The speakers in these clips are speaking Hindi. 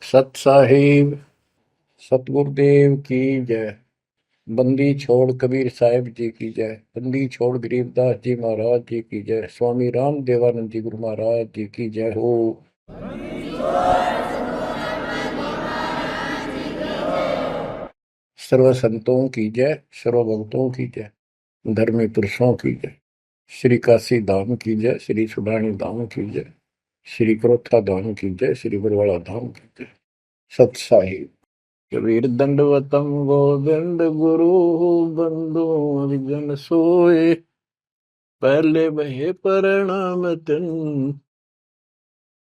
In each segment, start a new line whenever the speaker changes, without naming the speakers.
सत साहिब सतगुरुदेव की जय। बंदी छोड़ कबीर साहिब जी की जय। बंदी छोड़ गरीबदास जी महाराज जी की जय। स्वामी राम देवानंद जी गुरु महाराज जी की जय हो। सर्व संतों की जय, सर्व भक्तों की जय, धर्मी पुरुषों की जय। श्री काशी धाम की जय, श्री सुडानी धाम की जय, श्री क्रोथा धाम की जय, श्री बरवाड़ा धाम की जय। सत साहिब। कबीर दंडवतम गोविंद गुरु बंधु जन सोए। पहले बहे प्रणाम तिन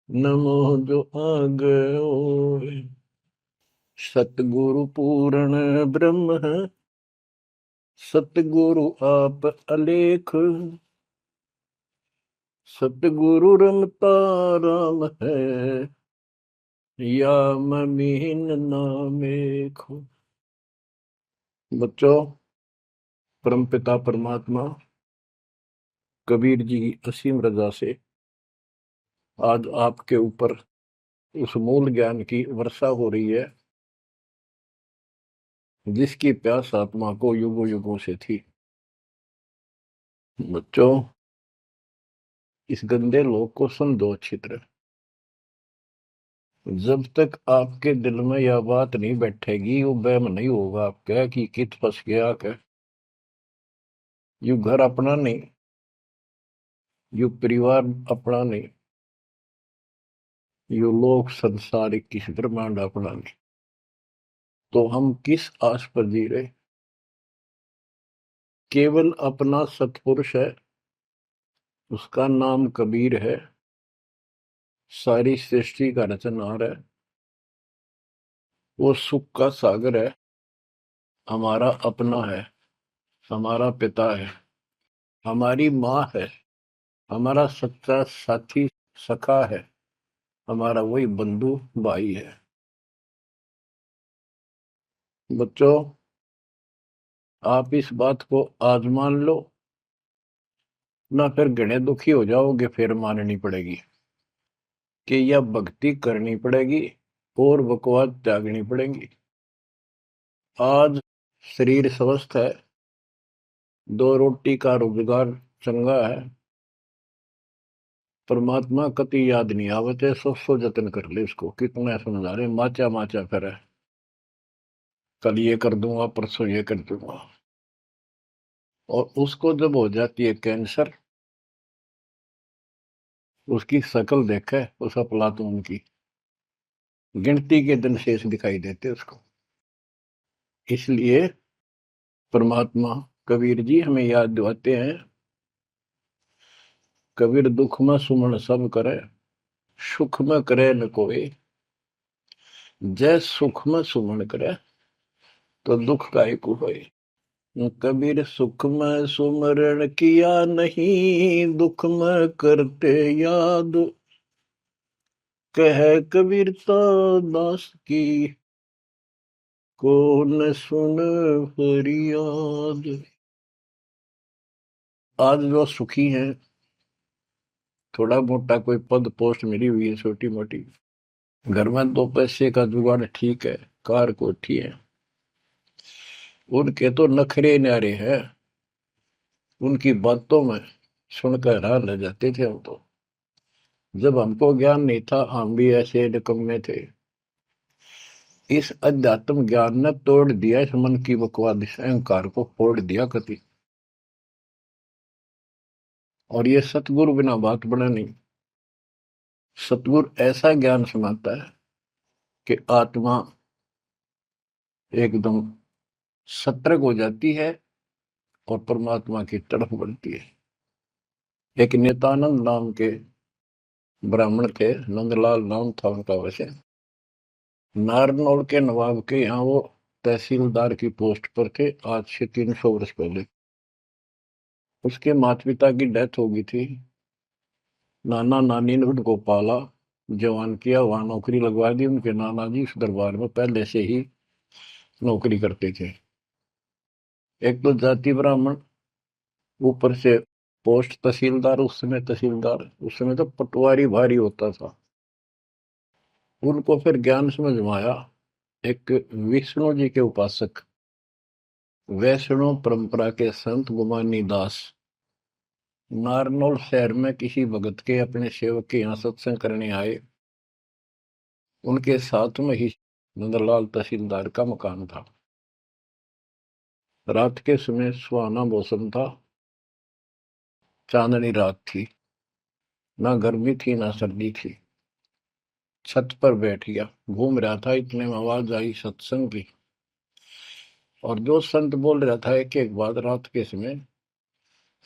नमो जो आगे। सतगुरु पूर्ण ब्रह्म है, सतगुरु आप अलेख। सतगुरु रमता राम है, या ममीन नामेख। बच्चों, परमपिता परमात्मा कबीर जी की असीम रजा से आज आपके ऊपर उस मूल ज्ञान की वर्षा हो रही है जिसकी प्यास आत्मा को युगों युगों से थी। बच्चों, इस गंदे लोक को समझो अच्छी तरह। जब तक आपके दिल में यह बात नहीं बैठेगी, वो वहम नहीं होगा आपका कि कित फंस गया क्या। यू घर अपना नहीं, यू परिवार अपना नहीं, यू लोक संसारिक किस ब्रह्मांड अपना नहीं। तो हम किस आस पर जी रहे। केवल अपना सतपुरुष है, उसका नाम कबीर है, सारी सृष्टि का रचनहार है, वो सुख का सागर है, हमारा अपना है, हमारा पिता है, हमारी माँ है, हमारा सच्चा साथी सखा है, हमारा वही बंधु भाई है। बच्चों, आप इस बात को आज मान लो, ना फिर घने दुखी हो जाओगे, फिर माननी पड़ेगी कि यह भक्ति करनी पड़ेगी और बकवास त्यागनी पड़ेगी। आज शरीर स्वस्थ है, दो रोटी का रोजगार चंगा है, परमात्मा कति याद नहीं आवते, सौ जतन कर ले इसको। कितना समझा रहे, माचा माचा करे, कल ये कर दूंगा, परसों ये कर दूंगा। और उसको जब हो जाती है कैंसर, उसकी शकल देखे उस अफलातून की, गिनती के दिन शेष दिखाई देते उसको। इसलिए परमात्मा कबीर जी हमें याद दिलाते हैं, कबीर दुख में सुमन सब करे, सुख में करे न कोई। जय सुख में सुमन करे, तो दुख काहे को होए। कबीर सुख में सुमरण किया नहीं, दुख में करते याद। कह कबीरता दास की, को न सुन फरियाद। आज जो सुखी हैं, थोड़ा मोटा कोई पद पोस्ट मिली हुई है छोटी मोटी, घर में दो पैसे का जुगाड़ ठीक है, कार कोठी है, उनके तो नखरे न्यारे हैं। उनकी बातों में सुनकर हैरान रह जाते थे हम तो। जब हमको ज्ञान नहीं था, हम भी ऐसे निकम्मे थे। इस अध्यात्म ज्ञान ने तोड़ दिया इस मन की बकवाद, इस अहंकार को फोड़ दिया कति। और ये सतगुरु बिना बात बने नहीं। सतगुरु ऐसा ज्ञान सुनाता है कि आत्मा एकदम सतर्क हो जाती है और परमात्मा की तरफ बढ़ती है। एक नित्यानंद नाम के ब्राह्मण थे, नंदलाल नाम था उनका वैसे। नारनौल के नवाब के यहाँ वो तहसीलदार की पोस्ट पर थे, आज से 300 वर्ष पहले। उसके माता पिता की डेथ हो गई थी। नाना नानी ने उनको पाला, जवान किया, वहां नौकरी लगवा दी। उनके नाना जी इस दरबार में पहले से ही नौकरी करते थे। एक तो जाति ब्राह्मण, ऊपर से पोस्ट तहसीलदार। उस समय तहसीलदार, उस समय तो पटवारी भारी होता था। उनको फिर ज्ञान समझ में आया। एक विष्णु जी के उपासक, वैष्णव परंपरा के संत गुमानी दास नारनौल शहर में किसी भगत के अपने सेवक के यहाँ सत्संग करने आए। उनके साथ में ही नंदलाल तहसीलदार का मकान था। रात के समय सुहाना मौसम था, चांदनी रात थी, ना गर्मी थी ना सर्दी थी। छत पर बैठ गया, घूम रहा था, इतने में आवाज आई सत्संग की। और जो संत बोल रहा था एक एक बात, रात के समय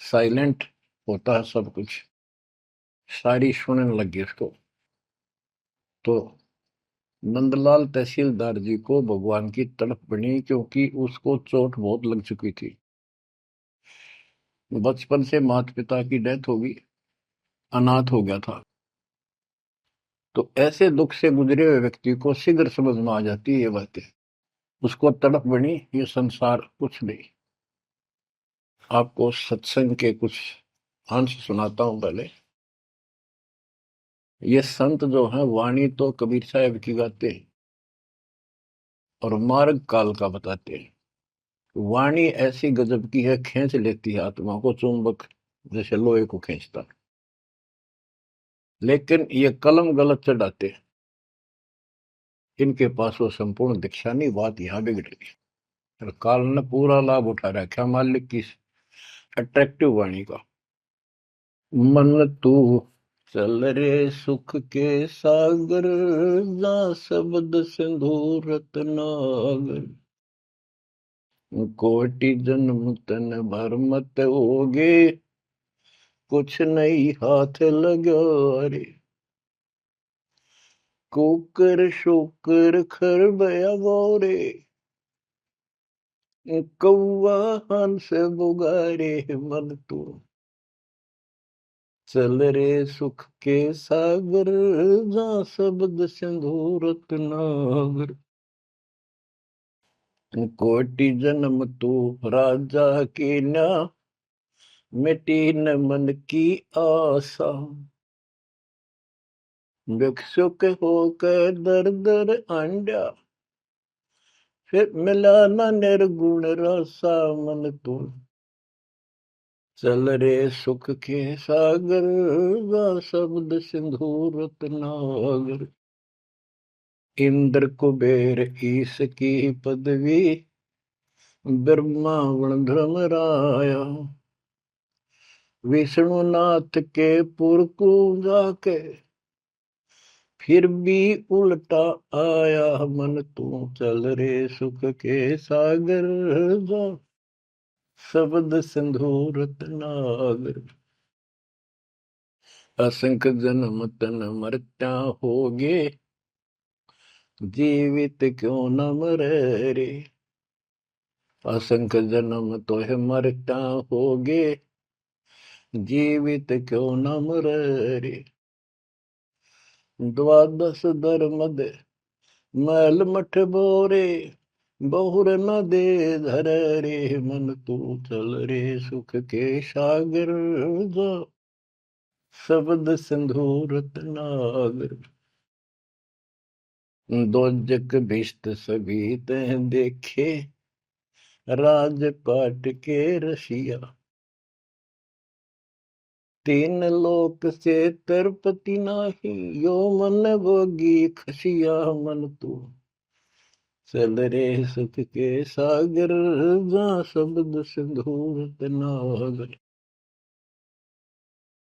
साइलेंट होता है सब कुछ, सारी सुनने लगी उसको। तो नंदलाल तहसीलदार जी को भगवान की तड़प बनी, क्योंकि उसको चोट बहुत लग चुकी थी। बचपन से माता पिता की डेथ होगी, अनाथ हो गया था। तो ऐसे दुख से गुजरे हुए व्यक्ति को शीघ्र समझ में आ जाती है ये बातें। उसको तड़प बनी, ये संसार कुछ नहीं। आपको सत्संग के कुछ अंश सुनाता हूं पहले। ये संत जो हैं वाणी तो कबीर साहब की गाते हैं और मार्ग काल का बताते हैं। वाणी ऐसी गजब की है, खींच लेती है आत्मा को, चुंबक जैसे लोहे को खींचता। लेकिन ये कलम गलत चढ़ाते हैं, इनके पास वो संपूर्ण दीक्षा नहीं। बात यहां बिगड़ गई और काल ने पूरा लाभ उठा रखा मालिक की अट्रैक्टिव वाणी का। मन तू चल रे सुख के सागर, जा शब्द सिंधु रत्नागर। कोटि जन्म तन भर मत होगे, कुछ नहीं हाथ लगा रे। कुकर शुकर खर बया गोरे, कौआ हंस बुगारे। मन तू चल रे सुख के सागर, जा शब्द सिंधु रत्नागर। कोटि जन्म तू राजा की ना, मिटी न मन की आशा। भिक्षुक होकर दर दर आंडा, फिर मिला न निर्गुण रसा। मन तू चल रे सुख के सागर, गा शब्द सिंधु रत्नागर। इंद्र कुबेर ईश की पदवी, ब्रह्मावण धर्मराया। विष्णुनाथ के पुर को जाके, फिर भी उल्टा आया। मन तू चल रे सुख के सागर, जा शब्द सिंधु रत्नागर। असंख्य जन्म तन मरत्या होगे, जीवित क्यों न मरे रे। असंख्य जन्म तो है मरत्या होगे, जीवित क्यों न मरे रे। द्वादश धर्म दे मैल मठ बोरे, बहुर न दे धर रे। मन तू चल रे सुख के सागर, जा शब्द सिंधु रत्नागर। दोजक भिष्ट सभी तह देखे, राजपाट के रसिया। तीन लोक से तरपति नाही, यो मन भोगी खसिया। मन तू चल रे सुख के सागर, जा शब्द सिंधु रत्नागर।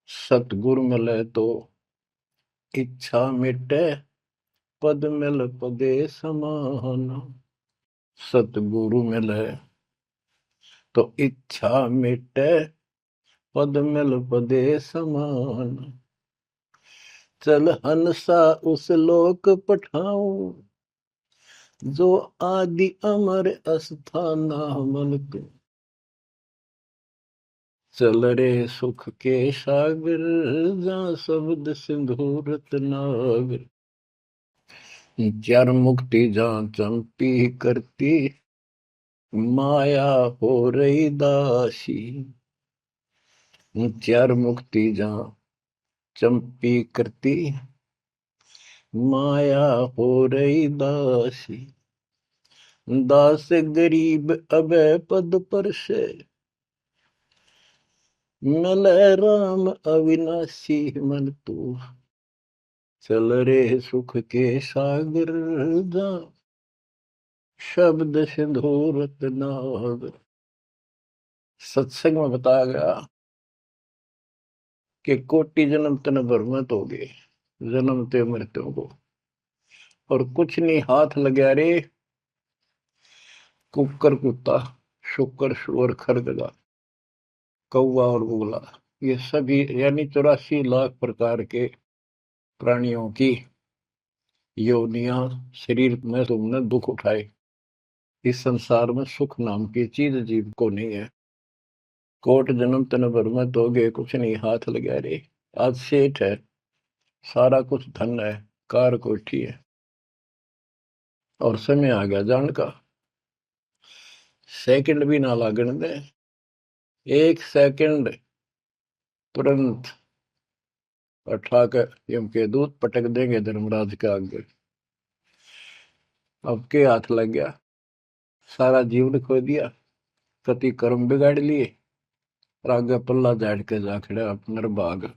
सतगुरु मिले तो इच्छा मिटे, पद मिल पदे समान। सतगुरु मिले तो इच्छा मिटे, पद मिल पदे समान। चल हंसा उस लोक पठाऊं, जो आदि अमर अस्थाना। मन तू चल रे सुख के सागर, जा शब्द सिंधु रत्नागर। चार मुक्ति जा चंपी करती, माया हो रही दासी। चार मुक्ति जा चंपी करती, माया हो रही दासी, दास गरीब अभय पद पर से, मिल राम अविनाशी मन तू, चल रे सुख के सागर जा, शब्द सिंधु रत्नागर। सत्संग में बताया गया कि कोटि जन्म तन भ्रमित हो गए, जन्मते मृत्यु को, और कुछ नहीं हाथ लगा रे, कुकर कुत्ता, शुक्र सुअर खरगदा, कौवा और बुगला, ये सभी यानी 84 लाख प्रकार के प्राणियों की योनियां शरीर में तुमने दुख उठाए। इस संसार में सुख नाम की चीज जीव को नहीं है। कोट जन्म तन भ्रमित हो गए, कुछ नहीं हाथ लगा रे। आज सेठ है, सारा कुछ धन है, कार कोठी है, और समय आ गया जान का, सेकंड भी ना लागण दे, एक सेकंड तुरंत उठा कर यम के दूत पटक देंगे धर्मराज के आगे। अब के हाथ लग गया, सारा जीवन खो दिया, कति कर्म बिगाड़ लिए, और आगे पल्ला झाड़ के जा खड़ा नरभाग।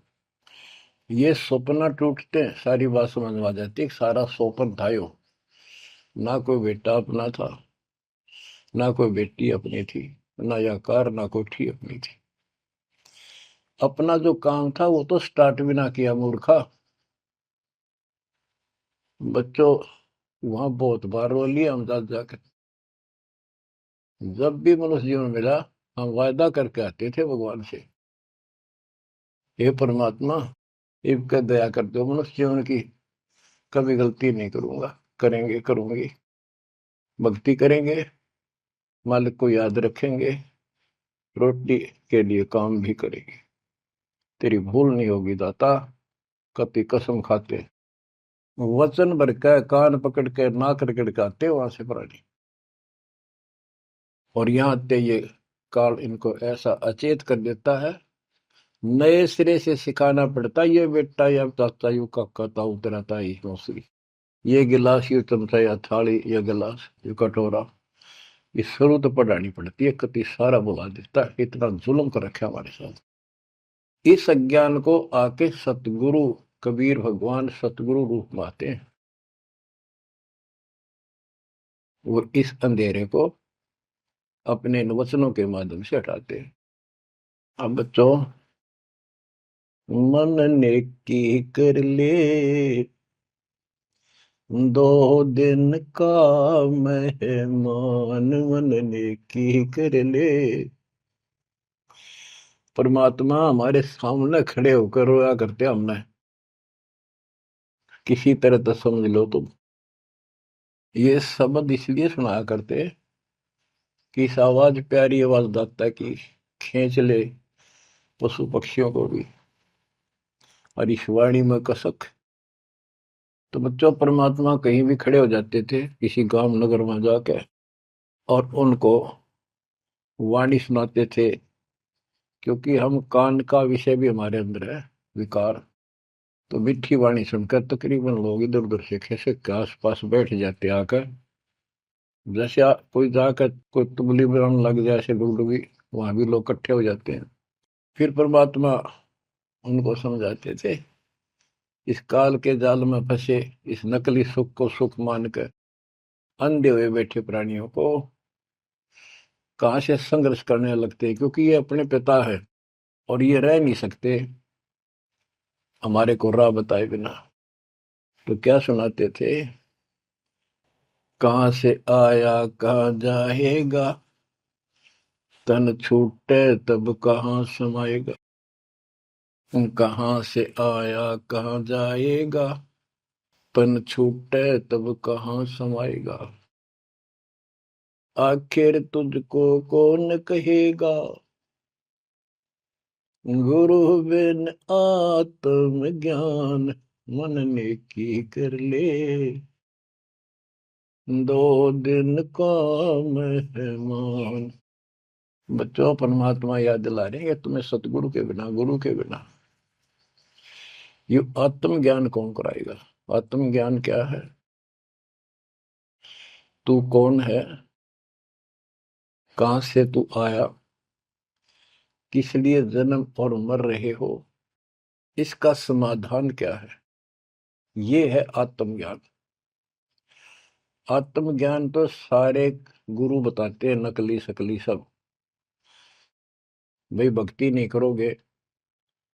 ये सपना टूटते हैं, सारी बात समझ में आ जाती है, सारा सोपन था यो, ना कोई बेटा अपना था, ना कोई बेटी अपनी थी, ना या कार, ना कोठी अपनी थी। अपना जो काम था वो तो स्टार्ट भी ना किया मूर्खा। बच्चों वहां बहुत बार रो लिया हम जाकर। जब भी मनुष्य जीवन मिला, हम वायदा करके आते थे भगवान से, हे परमात्मा इब दया कर दो, मनुष्य जीवन की कभी गलती नहीं करूंगा, करेंगे करूंगी, भक्ति करेंगे, मालिक को याद रखेंगे, रोटी के लिए काम भी करेंगे, तेरी भूल नहीं होगी दाता, कति कसम खाते। वचन भर के कान पकड़ के नाक रगड़ के आते वहां से प्राणी, और यहाँ ते ये काल इनको ऐसा अचेत कर देता है, नए सिरे से सिखाना पड़ता, ये बेटा या चाचा यू काका ताऊ तेरा ताई मौसरी, ये गिलास, ये चमचा, या थाली, या गिलास, ये कटोरा, ये शुरू तो पढ़ानी पड़ती है, कति सारा बुला देता है, इतना जुल्म कर रखा हमारे साथ। इस अज्ञान को आके सतगुरु कबीर भगवान सतगुरु रूप में आते हैं, और इस अंधेरे को अपने वचनों के माध्यम से हटाते हैं। अब बच्चों, मन नेकी कर ले, 2 दिन का मेहमान, मन नेकी कर ले। परमात्मा हमारे सामने खड़े होकर रोया करते हमने, किसी तरह तो समझ लो तुम। ये शब्द इसलिए सुनाया करते कि इस आवाज, प्यारी आवाज दाता की, खींच ले पशु पक्षियों को भी, और इस वाणी में कसक। तो बच्चों, परमात्मा कहीं भी खड़े हो जाते थे किसी गांव नगर में जाके, और उनको वाणी सुनाते थे, क्योंकि हम कान का विषय भी हमारे अंदर है, विकार। तो मीठी वाणी सुनकर तकरीबन लोग इधर उधर से खिसक के आस पास बैठ जाते आकर, जैसे कोई जाकर कोई तुगली बनाने लग जाए, ऐसे डुगडुगी, वहां भी लोग इकट्ठे हो जाते हैं। फिर परमात्मा उनको समझाते थे, इस काल के जाल में फंसे इस नकली सुख को सुख मानकर अंधे हुए बैठे प्राणियों को कहां से संघर्ष करने लगते हैं, क्योंकि ये अपने पिता है और ये रह नहीं सकते हमारे को राह बताए बिना। तो क्या सुनाते थे, कहां से आया कहां जाएगा, तन छूटे तब कहां समाएगा, कहां से आया कहां जाएगा, तन छूटे तब कहां समाएगा, आखिर तुझको कौन कहेगा, गुरु बिन आत्म ज्ञान, मन ने की कर ले, 2 दिन का मेहमान। बच्चों, परमात्मा याद दिला रहे हैं, तुम्हें सतगुरु के बिना, गुरु के बिना ये आत्म ज्ञान कौन कराएगा। आत्मज्ञान क्या है? तू कौन है, कहां से तू आया, किस लिए जन्म और मर रहे हो, इसका समाधान क्या है, ये है आत्मज्ञान। आत्मज्ञान तो सारे गुरु बताते हैं, नकली सकली सब। भाई भक्ति नहीं करोगे,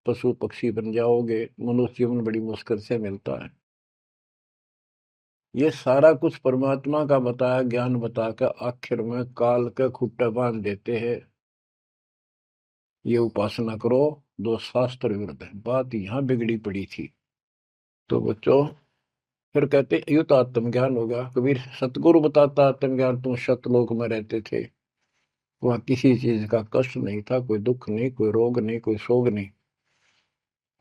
पशु पक्षी बन जाओगे, मनुष्य जीवन बड़ी मुश्किल से मिलता है। ये सारा कुछ परमात्मा का बताया ज्ञान बताकर आखिर में काल के खुट्टे बांध देते हैं। ये उपासना करो, दो शास्त्र विरुद्ध है। बात यहां बिगड़ी पड़ी थी। तो बच्चों, फिर कहते ये तो आत्मज्ञान होगा। कबीर सतगुरु बताता आत्मज्ञान, तुम सतलोक में रहते थे, वहां किसी चीज का कष्ट नहीं था, कोई दुख नहीं, कोई रोग नहीं, कोई शोक नहीं,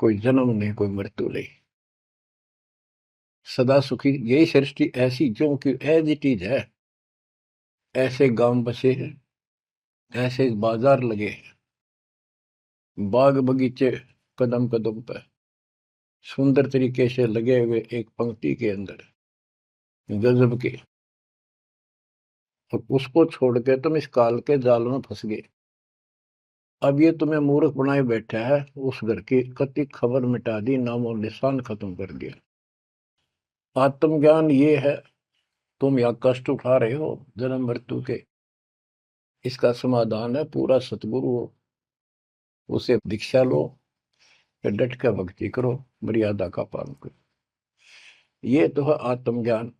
कोई जन्म नहीं, कोई मृत्यु नहीं, सदा सुखी। यही सृष्टि ऐसी जो कि एज इट इज है। ऐसे गांव बसे हैं, ऐसे बाजार लगे हैं, बाग बगीचे कदम कदम पर सुंदर तरीके से लगे हुए एक पंक्ति के अंदर, गजब के। और उसको छोड़ के तुम इस काल के जाल में फंस गए। अब ये तुम्हें मूर्ख बनाए बैठा है, उस घर की कति खबर मिटा दी, नामो निशान खत्म कर दिया। आत्मज्ञान ये है, तुम या कष्ट उठा रहे हो जन्म मृत्यु के, इसका समाधान है पूरा सतगुरु हो, उसे दीक्षा लो, फिर डट कर भक्ति करो, मर्यादा का पालन करो। ये तो है आत्मज्ञान।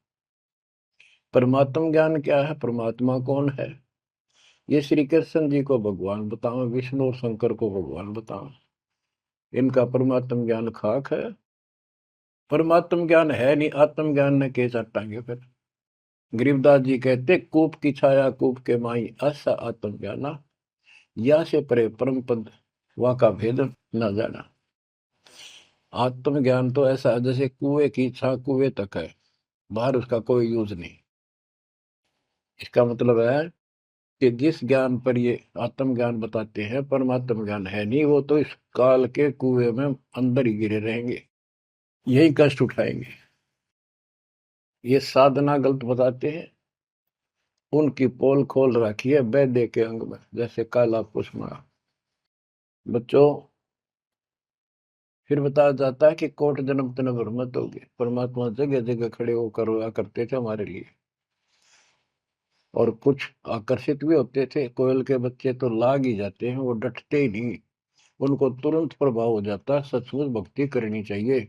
परमात्म ज्ञान क्या है, परमात्मा कौन है, ये श्री कृष्ण जी को भगवान बताओ, विष्णु और शंकर को भगवान बताओ। इनका परमात्म ज्ञान खाक है। परमात्म ज्ञान है नहीं, आत्म ज्ञान ने के चाटांगे फिर। गरीबदास जी कहते, कूप की छाया कूप के माई, ऐसा आत्म ज्ञाना, या से परे परम पद वा का भेद न जाना। आत्म ज्ञान तो ऐसा है जैसे कुएं की छा कुएं तक है, बाहर उसका कोई यूज नहीं। इसका मतलब है कि जिस ज्ञान पर ये आत्म ज्ञान बताते हैं, परमात्म ज्ञान है नहीं, वो तो इस काल के कुएं में अंदर ही गिरे रहेंगे, यही कष्ट उठाएंगे। ये साधना गलत बताते हैं, उनकी पोल खोल रखी है वैद्य के अंग में, जैसे काला पुष्मा। बच्चों, फिर बताया जाता है कि कोट जन्म तन भ्रमत हो गए, परमात्मा जगह जगह खड़े होकर रोया करते थे हमारे लिए। और कुछ आकर्षित भी होते थे, कोयल के बच्चे तो लाग ही जाते हैं, वो डटते ही नहीं, उनको तुरंत प्रभाव हो जाता है, सचमुच भक्ति करनी चाहिए।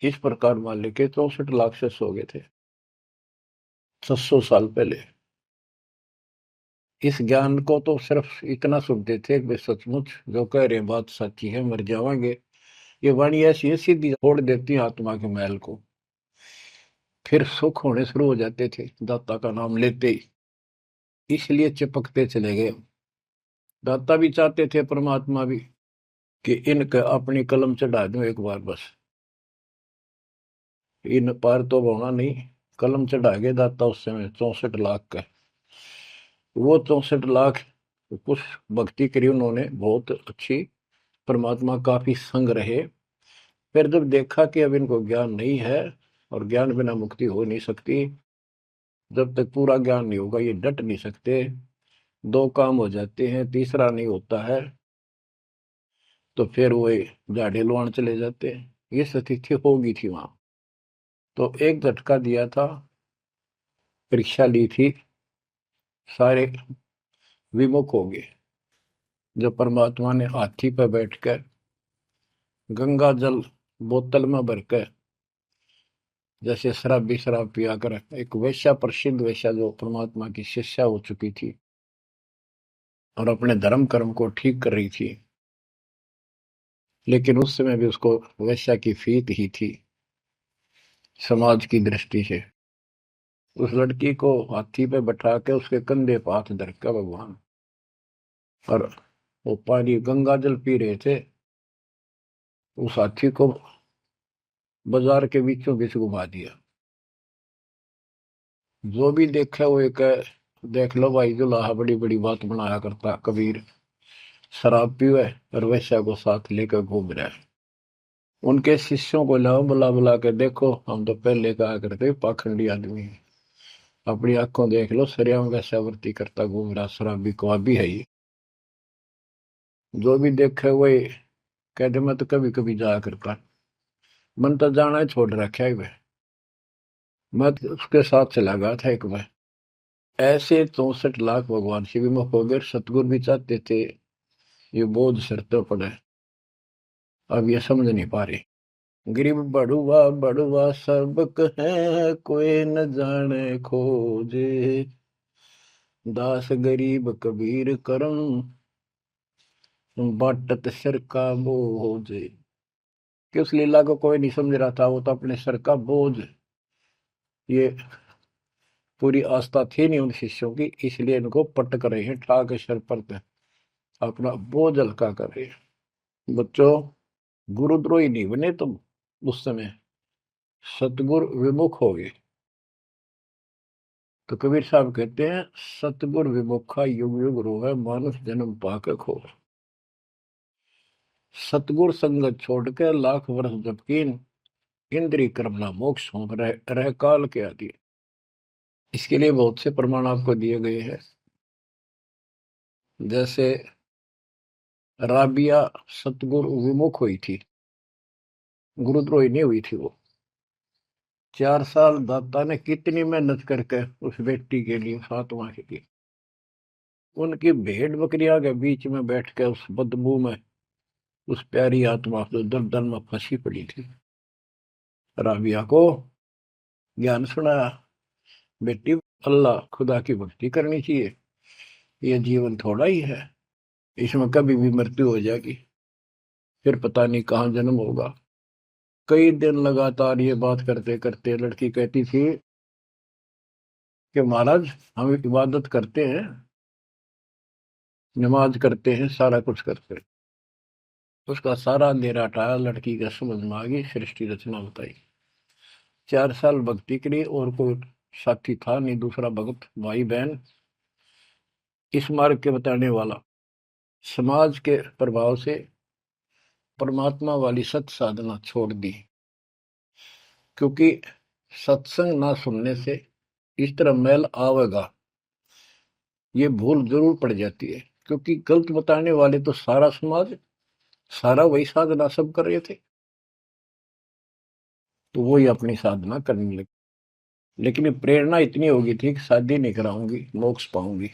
इस प्रकार मान लेके 64 लाख से सो गए थे 700 साल पहले। इस ज्ञान को तो सिर्फ इतना सुनते थे कि सचमुच जो कह रहे हैं बात सच्ची है, मर जावांगे। ये वाणी ऐसी है, सीधी फोड़ देती है आत्मा के मैल को। फिर सुख होने शुरू हो जाते थे दाता का नाम लेते ही, इसलिए चिपकते चले गए। दाता भी चाहते थे, परमात्मा भी, कि इनके अपनी कलम चढ़ा दूं एक बार बस, इन पार तो होना नहीं। कलम चढ़ा गए दाता उस समय 64 लाख का। वो 64 लाख कुछ भक्ति करी उन्होंने, बहुत अच्छी, परमात्मा काफी संग रहे। फिर जब देखा कि अब इनको ज्ञान नहीं है, और ज्ञान बिना मुक्ति हो नहीं सकती, जब तक पूरा ज्ञान नहीं होगा ये डट नहीं सकते, दो काम हो जाते हैं, तीसरा नहीं होता है, तो फिर वो झाड़े लुआन चले जाते हैं। ये स्थिति होगी थी वहां। तो एक झटका दिया था, परीक्षा ली थी, सारे विमुख हो गए। जब परमात्मा ने हाथी पर बैठकर गंगा जल बोतल में भरकर, जैसे शराबी शराब पिया कर, एक वैश्या, प्रसिद्ध वैश्या जो परमात्मा की शिष्या हो चुकी थी और अपने धर्म कर्म को ठीक कर रही थी, लेकिन उस समय भी उसको वैश्या की फीत ही थी समाज की दृष्टि से। उस लड़की को हाथी पे बैठा के उसके कंधे पर हाथ धर के भगवान, और वो पानी गंगा जल पी रहे थे, उस हाथी को बाजार के बीचों बीच घुमा दिया। जो भी देखा वो एक, देख लो भाई जुलाहा बड़ी बड़ी बात बनाया करता कबीर, शराब पीवे और वैश्या को साथ लेकर घूम रहा है। उनके शिष्यों को लाओ, बुला बुला के देखो, हम तो पहले कहा करते पाखंडी आदमी है, अपनी आंखों देख लो, सरियाओं वैसा वर्ती करता घूम रहा, शराबी कवाबी है ये। जो भी देखे वही कहते, मैं तो कभी कभी जाया करता, मन तो जाना ही छोड़ रखा है वह। मैं तो उसके साथ चला गया था एक बार। ऐसे 64 लाख भगवान से विमुख हो गए। सतगुरु भी चाहते थे ये बोझ सिर तो पड़े, अब ये समझ नहीं पा रहे। गरीब बड़ुआ बड़ुआ सबक है, कोई न जाने खोजे, दास गरीब कबीर करम, बाटत सिर का बोझ। कि उस लीला को कोई नहीं समझ रहा था, वो तो अपने सर का बोझ, ये पूरी आस्था थी नहीं उन शिष्यों की, इसलिए इनको पटक रहे हैं, ठा के सर पर पे अपना बोझ हल्का कर रहे हैं। बच्चों, गुरुद्रोही नहीं बने तुम उस समय, सतगुरु विमुख हो गए। तो कबीर साहब कहते हैं, सतगुरु विमुखा युग युग रोवे, मानुष जन्म पाके खो। सतगुरु संगत छोड़ के लाख वर्ष जबकीन, इंद्रिय कर्मणा मोक्ष हो रह काल के आदि। इसके लिए बहुत से प्रमाण आपको दिए गए हैं। जैसे राबिया सतगुरु विमुख हुई थी, गुरुद्रोही नहीं हुई थी वो। 4 साल दाता ने कितनी मेहनत करके उस बेटी के लिए, फातिमा के लिए, उनकी भेड़ बकरियां के बीच में बैठ के उस बदबू में, उस प्यारी आत्मा जो दलदल में फंसी पड़ी थी, राबिया को ज्ञान सुनाया, बेटी अल्लाह खुदा की भक्ति करनी चाहिए, ये जीवन थोड़ा ही है, इसमें कभी भी मृत्यु हो जाएगी, फिर पता नहीं कहाँ जन्म होगा। कई दिन लगातार ये बात करते करते लड़की कहती थी कि महाराज, हम इबादत करते हैं, नमाज करते हैं, सारा कुछ करते हैं। उसका सारा अंधेरा हटाया, लड़की का समझ में आ गई, सृष्टि रचना बताई। 4 साल भक्ति करी, और कोई साथी था नहीं, दूसरा भक्त भाई बहन, इस मार्ग के बताने वाला। समाज के प्रभाव से परमात्मा वाली सत साधना छोड़ दी, क्योंकि सत्संग ना सुनने से इस तरह मैल आवेगा, ये भूल जरूर पड़ जाती है, क्योंकि गलत बताने वाले तो सारा समाज, सारा वही साधना सब कर रहे थे, तो वही अपनी साधना करने लगे। लेकिन ये प्रेरणा इतनी होगी थी कि शादी नहीं कराऊंगी, मोक्ष पाऊंगी,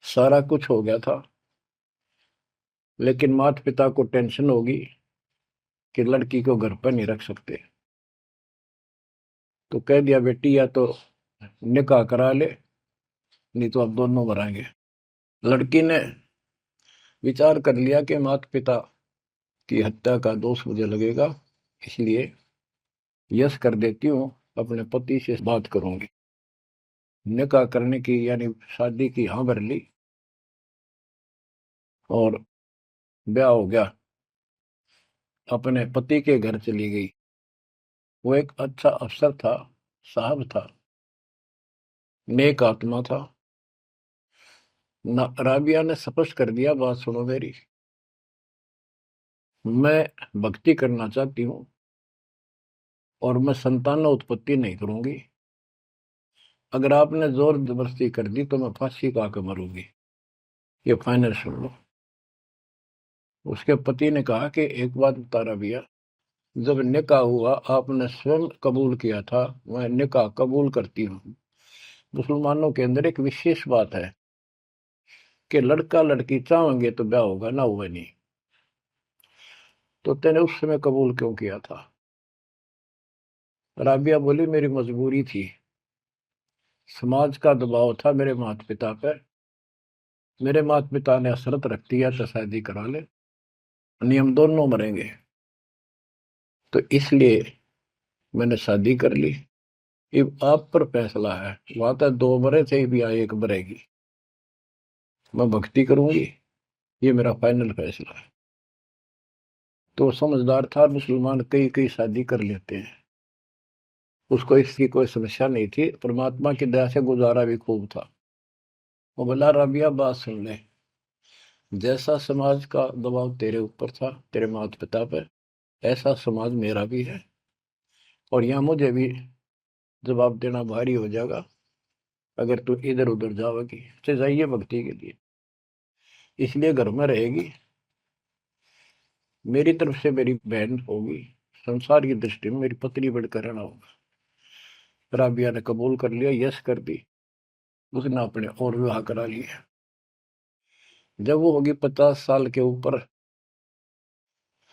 सारा कुछ हो गया था। लेकिन माता पिता को टेंशन होगी कि लड़की को घर पर नहीं रख सकते, तो कह दिया बेटी या तो निकाह करा ले, नहीं तो अब दोनों मराएंगे। लड़की ने विचार कर लिया कि माता पिता की हत्या का दोष मुझे लगेगा, इसलिए यस कर देती हूँ, अपने पति से बात करूंगी। निकाह करने की यानी शादी की हाँ भर ली, और ब्याह हो गया, अपने पति के घर चली गई। वो एक अच्छा अफसर था, साहब था, नेक आत्मा था। राबिया ने स्पष्ट कर दिया, बात सुनो मेरी, मैं भक्ति करना चाहती हूँ और मैं संतान उत्पत्ति नहीं करूंगी, अगर आपने जोर जबरदस्ती कर दी तो मैं फांसी का के मरूंगी, ये फाइनल सुन लो। उसके पति ने कहा कि एक बात बता राबिया, जब निकाह हुआ आपने स्वयं कबूल किया था, मैं निकाह कबूल करती हूँ। मुसलमानों के अंदर एक विशेष बात है कि लड़का लड़की चाहेंगे तो ब्याह होगा, ना हुआ नहीं, तो तेने उस समय कबूल क्यों किया था? राबिया बोली, मेरी मजबूरी थी, समाज का दबाव था मेरे माता पिता पर, मेरे माता पिता ने शर्त रख दिया तो शादी करा ले, नियम दोनों मरेंगे, तो इसलिए मैंने शादी कर ली। अब आप पर फैसला है, वहां तक 2 मरे थे, भी आई एक मरेगी, मैं भक्ति करूंगी, ये मेरा फाइनल फैसला है। तो समझदार था मुसलमान, कई कई शादी कर लेते हैं, उसको इसकी कोई समस्या नहीं थी, परमात्मा की दया से गुजारा भी खूब था। वो बोला, रबिया बात सुन ले, जैसा समाज का दबाव तेरे ऊपर था, तेरे माता पिता पर, ऐसा समाज मेरा भी है, और यहाँ मुझे भी जवाब देना भारी हो जाएगा अगर तू इधर उधर जाओगी। तो जाइए भक्ति के लिए, इसलिए घर में रहेगी, मेरी तरफ से मेरी बहन होगी, संसार की दृष्टि में मेरी पत्नी बढ़कर रहना होगा। राबिया ने कबूल कर लिया, यस कर दी। उसने अपने और विवाह करा लिया। जब वो होगी 50 साल के ऊपर,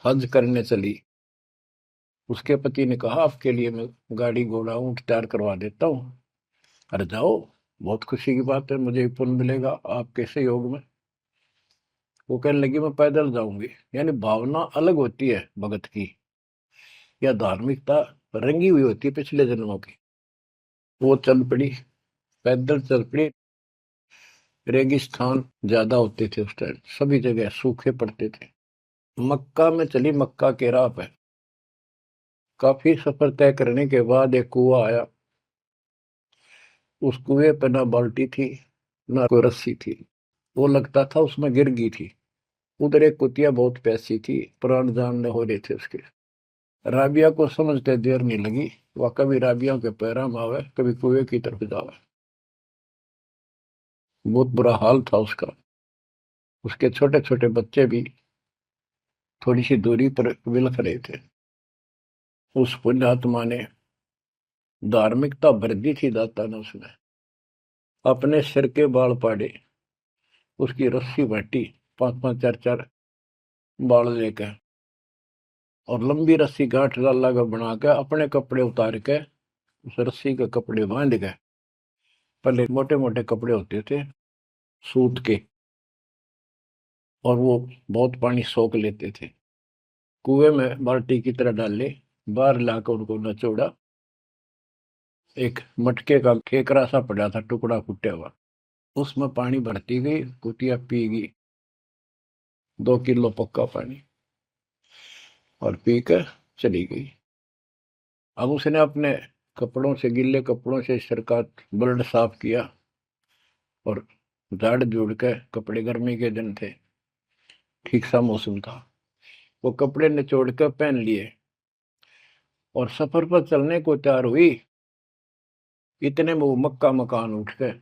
हज करने चली। उसके पति ने कहा आपके लिए मैं गाड़ी घोड़ा ऊंट तैयार करवा देता हूँ, अरे जाओ, बहुत खुशी की बात है, मुझे भी पुण्य मिलेगा आपके सहयोग में। वो कहने लगी मैं पैदल जाऊंगी। यानी भावना अलग होती है भगत की, या धार्मिकता रंगी हुई होती है पिछले जन्मों की। वो चल पड़ी, पैदल चल पड़ी। रेगिस्तान ज्यादा होते थे उस टाइम, सभी जगह सूखे पड़ते थे। मक्का में चली, मक्का के राह पे काफी सफर तय करने के बाद एक कुआं आया। उस कुएं पे ना बाल्टी थी, ना कोई रस्सी थी। वो लगता था उसमें गिर गई थी। उधर एक कुतिया बहुत प्यासी थी, प्राण जानने हो रहे थे उसके। राबिया को समझते देर नहीं लगी, वह कभी राबिया के पैरा में आवे, कभी कुएं की तरफ जावे। बहुत बुरा हाल था उसका। उसके छोटे छोटे बच्चे भी थोड़ी सी दूरी पर विलख रहे थे। उस पुण्यात्मा ने, धार्मिकता भर दी थी दाता ने उसमें, अपने सिर के बाल पाड़े, उसकी रस्सी बांटी, 5-5 4-4 बाल लेकर, और लंबी रस्सी गांठ डाला का बना के अपने कपड़े उतार के उस रस्सी के कपड़े बांध गए। पहले मोटे मोटे कपड़े होते थे सूत के, और वो बहुत पानी सोख लेते थे। कुएं में बाल्टी की तरह डाले, बाहर लाकर उनको नचोड़ा। एक मटके का केकरा सा पड़ा था, टुकड़ा फूटा हुआ, उसमें पानी भरती गई, कुतिया पी गई 2 किलो पक्का पानी, और पी कर चली गई। अब उसने अपने कपड़ों से, गिल्ले कपड़ों से सिर का ब्लड साफ किया, और झाड़ झूड़ के कपड़े, गर्मी के दिन थे, ठीक सा मौसम था, वो कपड़े निचोड़ कर पहन लिए और सफर पर चलने को तैयार हुई। इतने में वो मक्का मकान उठ गए,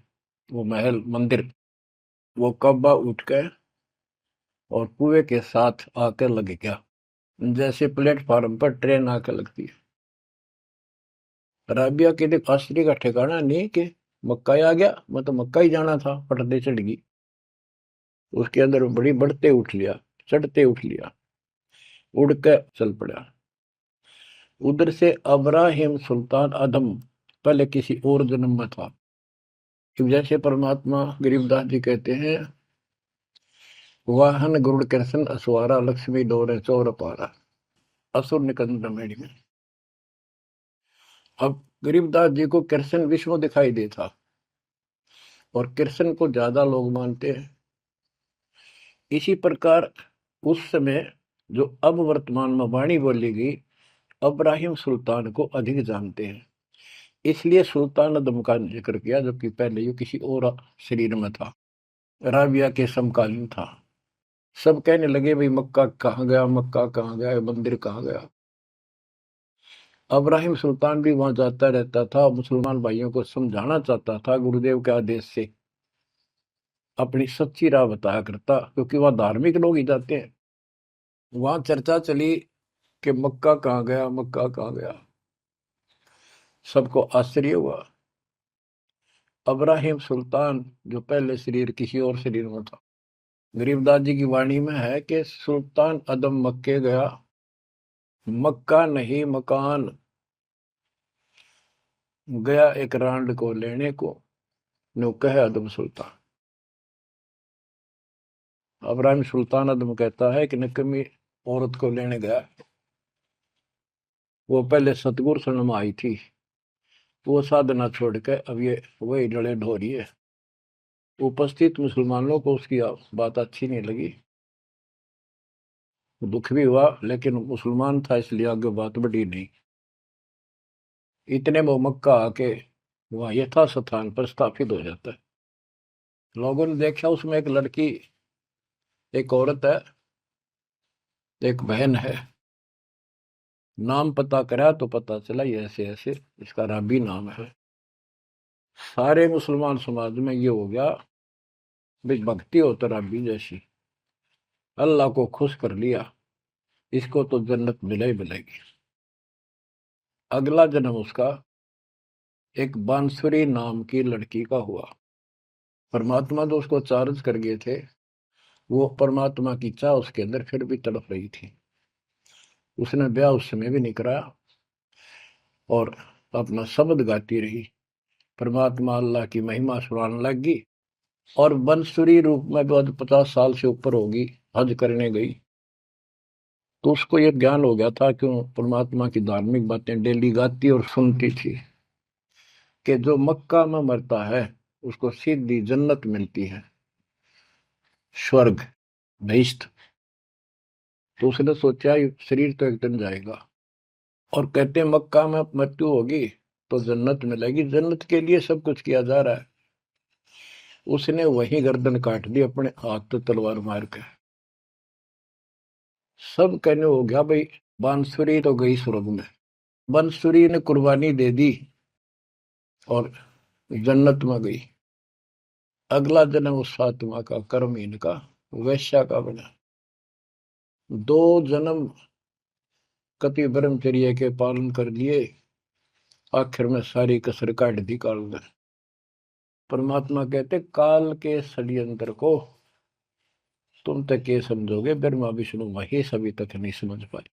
वो महल मंदिर, वो कब्बा उठ गए और कुएं के साथ आकर लग गया, जैसे प्लेटफार्म पर ट्रेन आकर लगती है। राबिया के लिए आश्चर्य का ठिकाना नहीं कि मक्का ही आ गया, मैं तो मक्का ही जाना था, पटदे चढ़ गई। उसके अंदर बड़ी बढ़ते उठ लिया, चढ़ते उठ लिया, उड़ के चल पड़ा। उधर से अब्राहिम सुल्तान अदम पहले किसी और जन्म में था। जैसे परमात्मा गरीबदास जी कहते हैं, वाहन गुरुड़ कृष्ण असवारा, लक्ष्मी डोरे चौर पारा, असुर निकंद मेड़ी में। अब गरीबदास जी को कृष्ण विष्णु दिखाई देता, और कृष्ण को ज्यादा लोग मानते हैं। इसी प्रकार उस समय जो अब वर्तमान में वाणी बोली गई, अब्राहिम सुल्तान को अधिक जानते हैं, इसलिए सुल्तान अदम का जिक्र किया, जबकि पहले ये किसी और शरीर में था, राबिया के समकालीन था। सब कहने लगे भाई मक्का कहाँ गया, मक्का कहाँ गया, मंदिर कहाँ गया। अब्राहिम सुल्तान भी वहां जाता रहता था, मुसलमान भाइयों को समझाना चाहता था, गुरुदेव के आदेश से अपनी सच्ची राह बताया करता, क्योंकि वहां धार्मिक लोग ही जाते हैं। वहां चर्चा चली कि मक्का कहाँ गया, मक्का कहाँ गया। सबको आश्चर्य हुआ। अब्राहिम सुल्तान जो पहले शरीर किसी और शरीर में था, गरीबदास जी की वाणी में है कि सुल्तान अदम मक्के गया, मक्का नहीं मकान गया, एक रांड को लेने को, नो कहे अदम सुल्तान। अब्राहिम सुल्तान अदम कहता है कि नकमी औरत को लेने गया, वो पहले सतगुरु शरण में आई थी, वो साधना छोड़ के अब ये वही डले ढोरी है। उपस्थित मुसलमानों को उसकी बात अच्छी नहीं लगी, दुख भी हुआ, लेकिन मुसलमान था इसलिए आगे बात बढ़ी नहीं। इतने वो मक्का आके वहां यथा स्थान पर स्थापित हो जाता है। लोगों ने देखा उसमें एक लड़की एक औरत है, एक बहन है। नाम पता करा तो पता चला ये ऐसे ऐसे इसका राबी नाम है। सारे मुसलमान समाज में ये हो गया भाई, भक्ति हो तो राबी जैसी, अल्लाह को खुश कर लिया, इसको तो जन्नत मिले ही मिलेगी। अगला जन्म उसका एक बांसुरी नाम की लड़की का हुआ। परमात्मा जो उसको चार्ज कर गए थे, वो परमात्मा की चाह उसके अंदर फिर भी तड़प रही थी। उसने ब्याह उस समय भी नहीं कराया और अपना शब्द गाती रही, परमात्मा अल्लाह की महिमा सुनाने लगी। और बंसुरी रूप में भी 50 साल से ऊपर होगी, हज करने गई। तो उसको ये ज्ञान हो गया था, क्यों परमात्मा की धार्मिक बातें डेली गाती और सुनती थी, कि जो मक्का में मरता है उसको सीधी जन्नत मिलती है, स्वर्ग, बहिश्त। तो उसने सोचा ये शरीर तो एक दिन जाएगा, और कहते हैं मक्का में मृत्यु होगी तो जन्नत मिलेगी, जन्नत के लिए सब कुछ किया जा रहा है। उसने वही गर्दन काट दी अपने हाथ तो तलवार मार के। सब कहने हो गया भाई, बांसुरी तो गई स्वर्ग में, बांसुरी ने कुर्बानी दे दी और जन्नत में गई। अगला जन्म उस फातिमा का कर्महीन का, वैश्या का बना। 2 जन्म कति ब्रह्मचर्य के पालन कर लिए, आखिर में सारी कसर काट दी काल ने। परमात्मा कहते काल के षड्यंत्र को तुम तक ये समझोगे, ब्रह्मा विष्णु महेश अभी तक नहीं समझ पाए।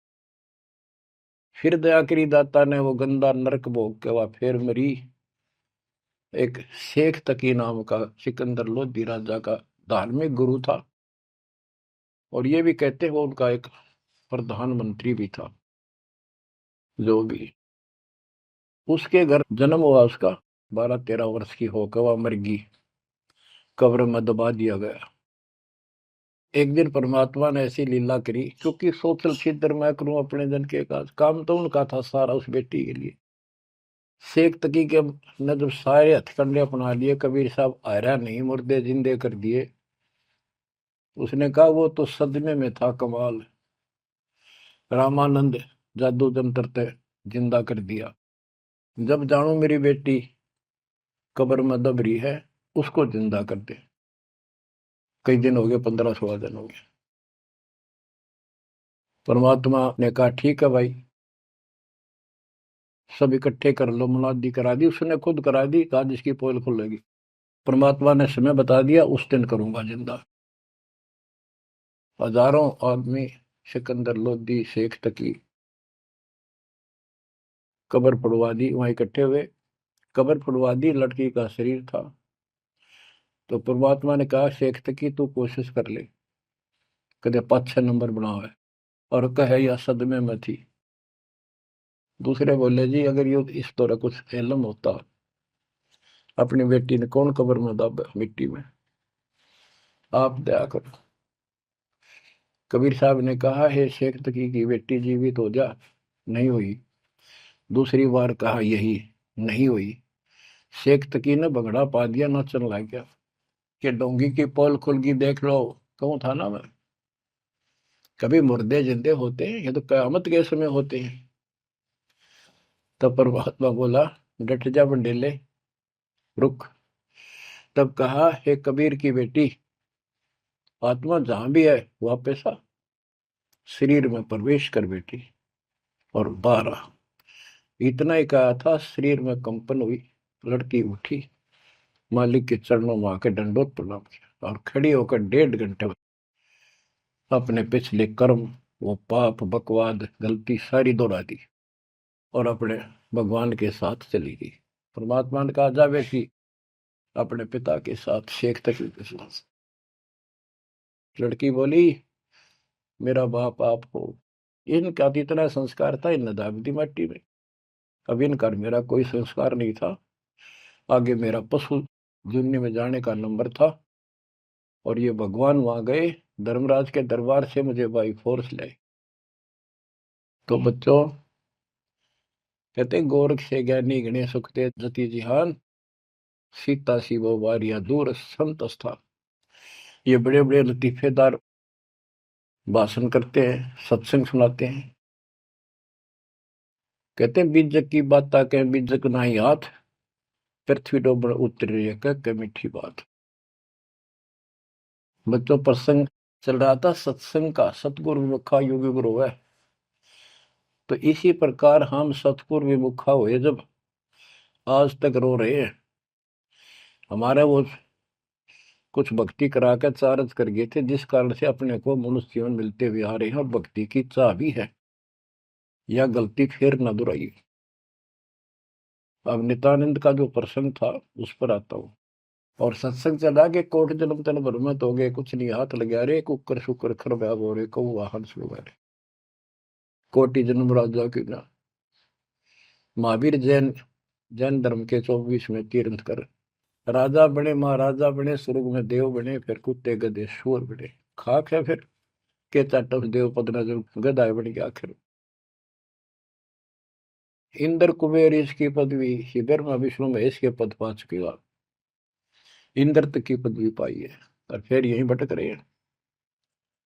फिर दया करी दाता ने, वो गंदा नरक भोग के वह फिर मरी। एक शेख तकी नाम का सिकंदर लोधी राजा का धार्मिक गुरु था, और ये भी कहते हैं वो उनका एक प्रधानमंत्री भी था। जो भी उसके घर जन्म हुआ, उसका 12-13 वर्ष की होकर वह मर गई, कब्र में दबा दिया गया। एक दिन परमात्मा ने ऐसी लीला करी, क्योंकि सोचल छिद्र मैं करूं अपने जन के काम तो उनका था सारा उस बेटी के लिए। शेख तकी के ने जब सारे हथकंडे अपना लिए, कबीर साहब आयरा नहीं, मुर्दे जिंदे कर दिए। उसने कहा वो तो सदमे में था, कमाल, रामानंद जादू जंतर ते जिंदा कर दिया। जब जानू मेरी बेटी कब्र में दब रही है, उसको जिंदा कर दे। कई दिन हो गए, 15-16 दिन हो गए। परमात्मा ने कहा ठीक है भाई, सब इकट्ठे कर लो। मुनादी करा दी, उसने खुद करा दी, कहा जिसकी पोल खुलेगी। परमात्मा ने समय बता दिया, उस दिन करूंगा जिंदा। हजारों आदमी सिकंदर लोधी शेख तकी कब्र पड़वा दी, वहां इकट्ठे हुए। कब्र पड़वा दी, लड़की का शरीर था। तो परमात्मा ने कहा शेख तकी तू कोशिश कर ले, कदे 5-6 नंबर बनावे। और कहे या सदमे में थी। दूसरे बोले जी अगर ये इस तरह कुछ इल्म होता, अपनी बेटी ने कौन कब्र में दब मिट्टी में, आप दया करो। कबीर साहब ने कहा हे शेख तकी की बेटी जीवित हो जा, नहीं हुई। दूसरी बार कहा यही, नहीं हुई। शेख तकी ने भगड़ा पा दिया, नाचन लग गया कि डोंगी की पोल खुल गई, देख लो। कहूं था ना मैं, कभी मुर्दे जिंदे होते हैं, ये तो कयामत के समय होते हैं। तब परमात्मा बोला डट जा बंडेले, रुक। तब कहा हे कबीर की बेटी, आत्मा जहां भी है वापस आ, शरीर में प्रवेश कर बेटी। और 12 इतना ही कहा था, शरीर में कंपन हुई, लड़की उठी, मालिक के चरणों में आके दंडोत प्रणाम किया, और खड़ी होकर 1.5 घंटे अपने पिछले कर्म, वो पाप बकवाद गलती सारी दोहरा दी, और अपने भगवान के साथ चली गई। परमात्मा ने कहा जा बेटी, अपने पिता के साथ शेख तक के साथ। लड़की बोली मेरा बाप आप हो। इनका तो इतना संस्कार था, इन दाब दी माटी में। अब इनका मेरा कोई संस्कार नहीं था, आगे मेरा पशु जुन्नी में जाने का नंबर था। और ये भगवान वहां गए, धर्मराज के दरबार से मुझे बाई फोर्स लाए। तो बच्चों कहते गोरख से ज्ञानी गणे सुखते जति जिहान, सीता सी वो वारिया दूर संत स्थान। ये बड़े बड़े लतीफेदार भाषण करते हैं, सत्संग सुनाते हैं। कहते हैं बीजक की बात के बीजक नहीं हाथ, पृथ्वी डोबर उतरी है कह मीठी बात। बच्चों प्रसंग चल रहा था सत्संग का, सतगुरु विमुखा योगी गुरु है। तो इसी प्रकार हम सतगुरु विमुखा हुए जब आज तक रो रहे हैं। हमारा वो कुछ भक्ति करा कर चार्ज कर गए थे, जिस कारण से अपने को मनुष्य जीवन मिलते हुए आ रहे हैं और भक्ति की चाह भी है। यह गलती फिर न दोहराई। अब नित्यानंद का जो प्रसंग था उस पर आता हूँ। और सत्संग चला के कोट जन्म तन भ्रमत हो गए, कुछ नहीं हाथ लगा रे, कुकर शुकर खरब्याब हो रे, कौ वाहन सुलगा रे, कोटि जन्म राजा की ना। महावीर जैन जैन धर्म के 24 में तीर्थ कर राजा बने, महाराजा बने, स्वर्ग में देव बने, फिर कुत्ते गधे शोर बने। खाक है फिर के चाटव देव पद न जो गदाय बन गया आखिर। इंद्र कुबेर इसकी पदवी, ब्रह्मा विष्णु महेश के पद पा चुके हो आप। इंद्र तक की पदवी पाई है और फिर यहीं भटक रहे हैं।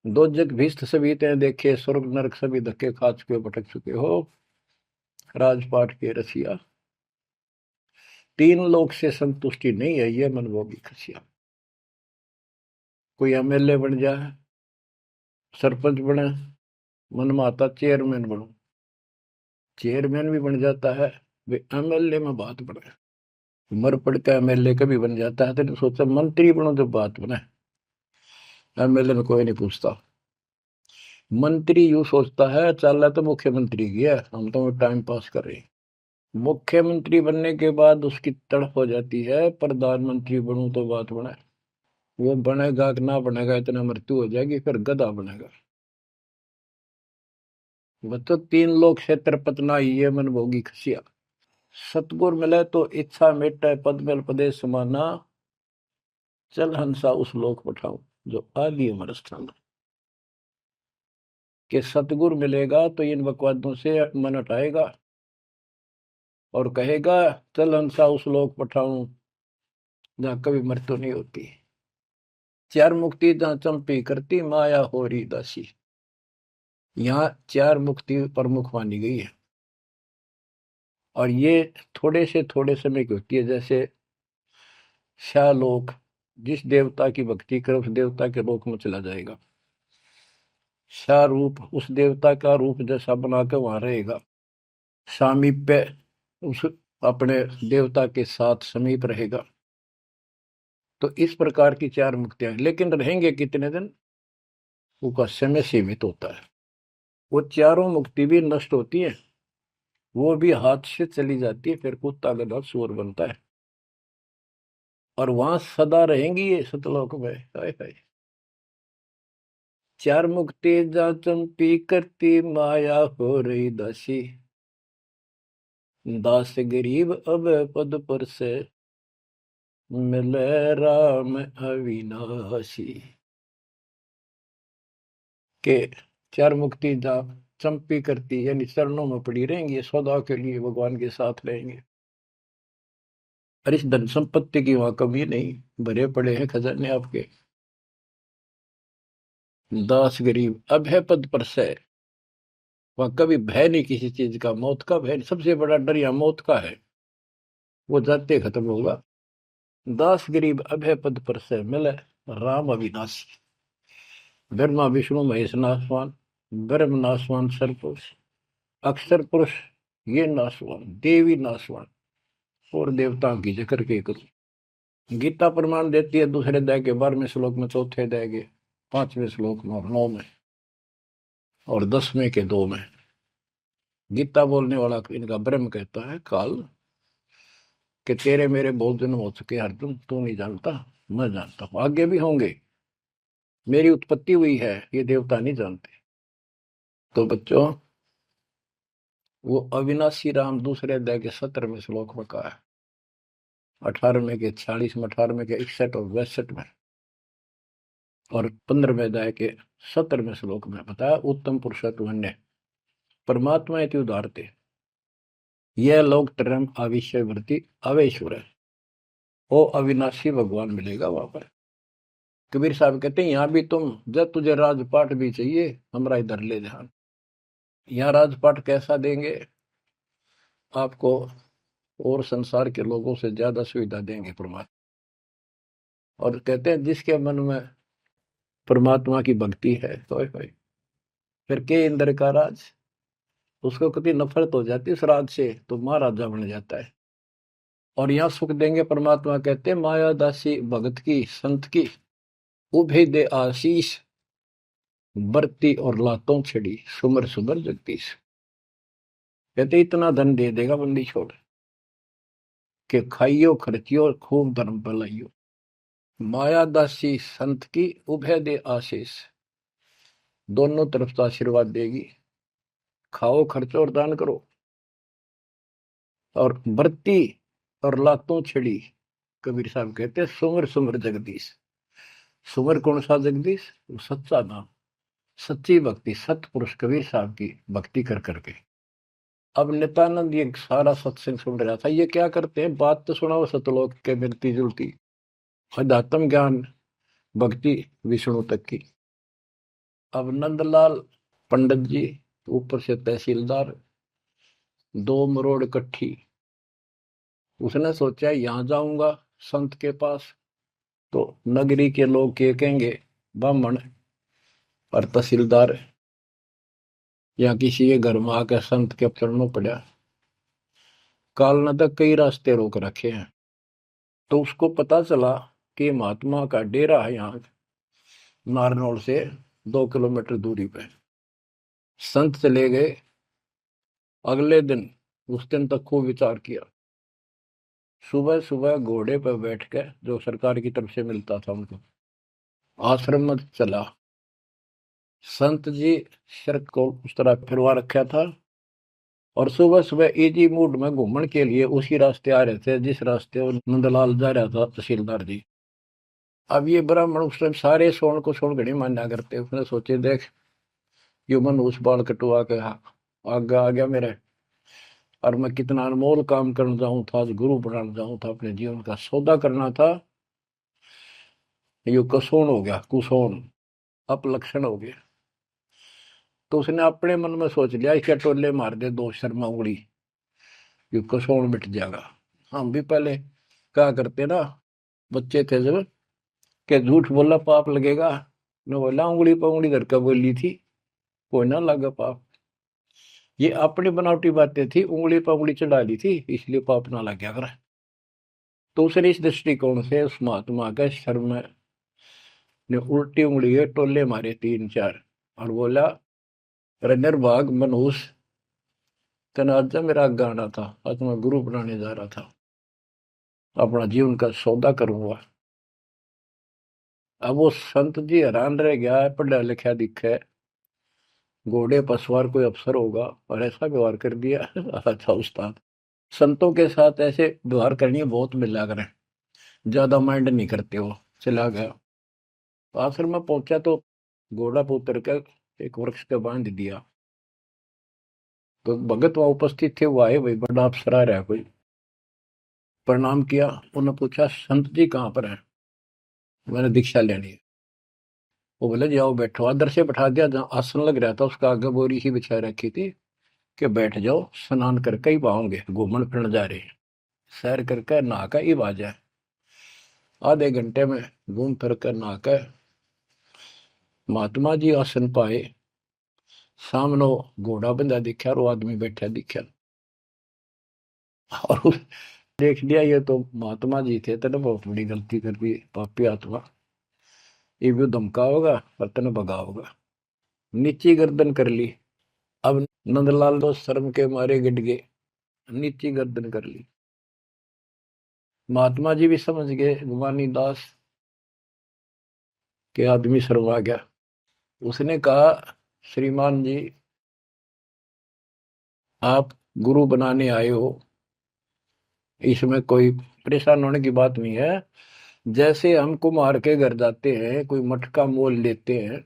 दो जग भीष्ट सभी ते देखे, स्वर्ग नरक सभी धक्के खा चुके हो, भटक चुके हो। राजपाट के रसिया, तीन लोक से संतुष्टि नहीं है, ये मनभोगी खसिया। कोई एमएलए बन जाए, सरपंच बने, मन में आता चेयरमैन बनूं। चेयरमैन भी बन जाता है, वे एमएलए में बात बने। मर पड़ का एमएलए कभी बन जाता है तो सोचा मंत्री बनो जब बात बने। एमएलए में कोई नहीं पूछता। मंत्री यूं सोचता है चल तो मुख्यमंत्री की है, हम तो टाइम पास कर रहे हैं। मुख्यमंत्री बनने के बाद उसकी तड़प हो जाती है प्रधानमंत्री बनूं तो बात बने। वो बनेगा कि ना बनेगा, इतना मृत्यु हो जाएगी, फिर गधा बनेगा। बच्चों तीन लोग से तरपतना ये मन भोगी खसिया। सतगुर मिले तो इच्छा मिटे, पद मिल पदे समाना, चल हंसा उस लोक पठाऊं जो आदि अमर स्थान। कि सतगुर मिलेगा तो इन बकवादों से मन हटाएगा और कहेगा चल हंसा उस लोक पठाऊं जहां कभी मृत्यु नहीं होती। चार मुक्ति जहां चंपी करती, माया हो रही दासी। यहाँ चार मुक्ति प्रमुख मानी गई है और ये थोड़े समय की होती है। जैसे शालोक, जिस देवता की भक्ति करे उस देवता के लोक में चला जाएगा। शाह रूप, उस देवता का रूप जैसा बनाकर वहां रहेगा। सामीप्य, उस अपने देवता के साथ समीप रहेगा। तो इस प्रकार की चार मुक्तियां, लेकिन रहेंगे कितने दिन, उसका समय सीमित होता है। वो चारों मुक्ति भी नष्ट होती है, वो भी हाथ से चली जाती है, फिर कुत्ता गधा सुअर बनता है और वहां सदा रहेंगी ये सतलोक में। हाय हाय। चार मुक्ति जा चंपी करती, माया हो रही दासी, दास गरीब अब पद पर से, मिले राम अविनाशी। के चार मुक्ति जा चंपी करती, यानी चरणों में पड़ी रहेंगी, सदा के लिए भगवान के साथ रहेंगे। और इस धन संपत्ति की वहां कमी नहीं, भरे पड़े हैं खजाने आपके। दास गरीब अब है पद पर से, वहां कभी भय नहीं किसी चीज का, मौत का भय नहीं। सबसे बड़ा डर यहाँ मौत का है, वो जाते खत्म होगा। दास गरीब अब है पद पर से, मिले राम अविनाशी। ब्रह्मा विष्णु महेश नासवान, ब्रह्म नासवान सरपुरुष, अक्षर पुरुष ये नासवान, देवी नासवान और देवताओं की जिक्र के करूं। गीता प्रमाण देती है दूसरे अध्याय के 12वें श्लोक में, चौथे अध्याय के 5वें श्लोक में और 9 में और 10वें के 2 में। गीता बोलने वाला इनका ब्रह्म कहता है काल कि तेरे मेरे बहुत जन्म हो चुके अर्जुन, तू नहीं जानता, मैं जानता हूं, आगे भी होंगे। मेरी उत्पत्ति हुई है, ये देवता नहीं जानते। तो बच्चों वो अविनाशी राम दूसरे अध्याय के 17वें श्लोक में कहा है, 18वें के 46 में, 18वें के 61 और 62 में और 15वें अध्याय के 17वें श्लोक में बताया। उत्तम पुरुषत्व परमात्मा इति उदारते, यह लोक तरम आविश्य वृत्ति अवेश्वर है। वो अविनाशी भगवान मिलेगा वहां पर। कबीर साहब कहते हैं यहाँ भी तुम, जब तुझे राजपाट भी चाहिए हमारा इधर ले ध्यान। यहाँ राजपाट कैसा देंगे आपको, और संसार के लोगों से ज्यादा सुविधा देंगे परमात्मा। और कहते हैं जिसके मन में परमात्मा की भक्ति है तो फिर के इंद्र का राज, उसको कभी नफरत हो जाती है उस राज से तो महाराजा बन जाता है। और यहाँ सुख देंगे परमात्मा, कहते हैं माया दासी भगत की संत की, उभे दे आशीष, बरती और लातों छड़ी, सुमर सुमर जगदीश। कहते इतना धन दे देगा बंदी छोड़ के, खाइयो खर्चियो खूब धर्म भलाइयो। माया दासी संत की उभय दे आशीष, दोनों तरफ से आशीर्वाद देगी। खाओ खर्चो और दान करो। और बरती और लातों छड़ी, कबीर साहब कहते हैं सुमर सुमर जगदीश। सुमर कौन सा जगदीश, सच्चा नाम, सच्ची भक्ति, सतपुरुष कबीर साहब की भक्ति कर करके। अब नित्यानंद ये सारा सत्संग सुन रहा था। ये क्या करते हैं, बात तो सुनाओ सतलोक के मिलती जुलती, अध्यात्म ज्ञान भक्ति विष्णु तक की। अब नंदलाल पंडित जी ऊपर से तहसीलदार, 2 मरोड़ इकट्ठी। उसने सोचा यहां जाऊंगा संत के पास तो नगरी के लोग क्या कहेंगे, ब्राह्मण और तहसीलदार या किसी के घर में आकर संत के चरणों पड़ा। काल न तक कई रास्ते रोक रखे हैं। तो उसको पता चला कि महात्मा का डेरा है यहाँ नारनौल से 2 किलोमीटर दूरी पे। संत चले गए। अगले दिन, उस दिन तक खूब विचार किया। सुबह सुबह घोड़े पर बैठ कर, जो सरकार की तरफ से मिलता था उनको, आश्रम में चला। संत जी शर्त को उस तरह फिरवा रखा था और सुबह सुबह इजी मूड में घूमने के लिए उसी रास्ते आ रहे थे जिस रास्ते वो नंदलाल जा रहा था तहसीलदार जी। अब ये ब्राह्मण उस टाइम सारे सोन को सोन घड़ी मान्या करते। उसने सोचे देख यो मन उस बाल कटवा के आगे आ गया मेरे, और मैं कितना अनमोल काम करना चाहूँ था, आज गुरु बनाना चाहूँ था, अपने जीवन का सौदा करना था, यो कसोन हो गया, कुसोन अपलक्षण हो गया। तो उसने अपने मन में सोच लिया इसके टोले मार दे 2 शर्मा उंगली, यो कसोन मिट जाएगा। हम भी पहले क्या करते ना, बच्चे थे जब, के झूठ बोला पाप लगेगा, न बोला उंगली पर उंगली धर कर बोली थी, कोई ना लगा पाप। ये अपनी बनावटी बातें थी, उंगली पर उंगली चढ़ा ली थी इसलिए पाप ना लग गया कर। तो उसने इस दृष्टिकोण से उस महात्मा के सर में ने उल्टी उंगली के टोले मारे 3-4 और बोला, निर्भाग मनुष्य, तेना आज मेरा गाना था, आज मैं गुरु बनाने जा रहा था, अपना जीवन का सौदा करूंगा। अब वो संत जी हैरान रह गया, पढ़ा लिखा दिखे, घोड़े पर सवार कोई अफसर होगा और ऐसा व्यवहार कर दिया। अच्छा उस्ताद, संतों के साथ ऐसे व्यवहार करनी बहुत मिला करें, ज्यादा माइंड नहीं करते हो। चला गया। आश्रम में पहुंचा तो घोड़ा पर उतर कर एक वृक्ष का बांध दिया। तो भगत वहां उपस्थित थे, वो आए, भाई बड़ा अफसर आ रहा है कोई। प्रणाम किया। उन्होंने पूछा संत जी कहाँ पर है, मैंने दीक्षा लेनी है। वो बोले जाओ बैठो। आदर से बैठा दिया, जहाँ आसन लग रहा था उसका आगे बोरी ही बिछा रखी थी कि बैठ जाओ, स्नान करके ही पाओगे, घूमन फिरन जा रहे हैं, सैर करके नहा कर ही आ जाए। आधे घंटे में घूम फिर कर नहा कर महात्मा जी आसन पाए। सामने घोड़ा बंधा दिखा और वो आदमी बैठा दिखा और देख लिया ये तो महात्मा जी थे, तेने बहुत बड़ी गलती कर दी पापी आत्मा, ये भी धमका होगा और तेने भगा होगा। नीची गर्दन कर ली। अब नंदलाल तो शर्म के मारे गिट गए, नीची गर्दन कर ली। महात्मा जी भी समझ गए गुमानी दास के आदमी शर्मा गया। उसने कहा श्रीमान जी, आप गुरु बनाने आए हो, इसमें कोई परेशान होने की बात नहीं है। जैसे हम कुम्हार के घर जाते हैं, कोई मटका मोल लेते हैं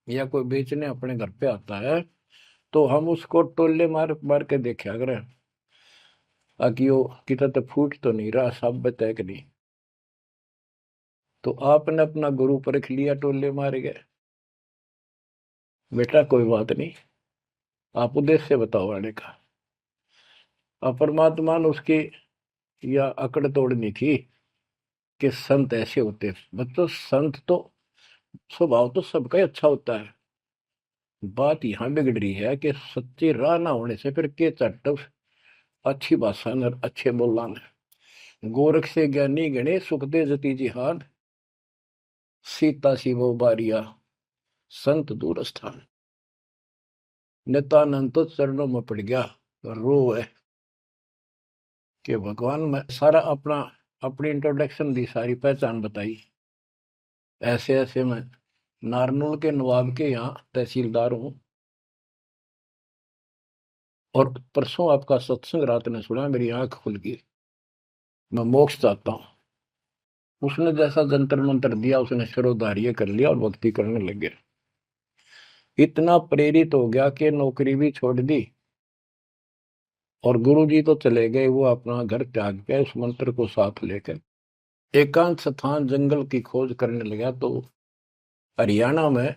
या कोई बेचने अपने घर पे आता है तो हम उसको टोले मार मार के देखा करें ताकि वो कितना तो फूट तो नहीं रहा, सब बताए कि नहीं। तो आपने अपना गुरु परख लिया, टोले मार गए। बेटा कोई बात नहीं, आप उद्देश्य बताओ आने का। और परमात्मा ने उसकी या अकड़ तोड़नी थी कि संत ऐसे होते हैं। बच्चों संत तो स्वभाव तो सबका ही अच्छा होता है। बात यहाँ बिगड़ रही है कि सच्ची राह ना होने से फिर के चट अच्छी भाषा न अच्छे बोलना न। गोरख से ज्ञानी गणे सुख दे जती जिहान, सीता शिवो बारिया संत दूर स्थान। नित्यानंद तो चरणों में पड़ गया, रो है कि भगवान मैं सारा अपना अपनी इंट्रोडक्शन दी, सारी पहचान बताई। ऐसे ऐसे मैं नारनौल के नवाब के यहाँ तहसीलदार हूं, और परसों आपका सत्संग रात ने सुना, मेरी आंख खुल गई, मैं मोक्ष चाहता हूं। उसने जैसा जंतर मंत्र दिया, उसने शिरोधार्य कर लिया और भक्ति करने लग गया। इतना प्रेरित हो गया कि नौकरी भी छोड़ दी, और गुरुजी तो चले गए, वो अपना घर त्याग के उस मंत्र को साथ लेकर एकांत स्थान जंगल की खोज करने लगा। तो हरियाणा में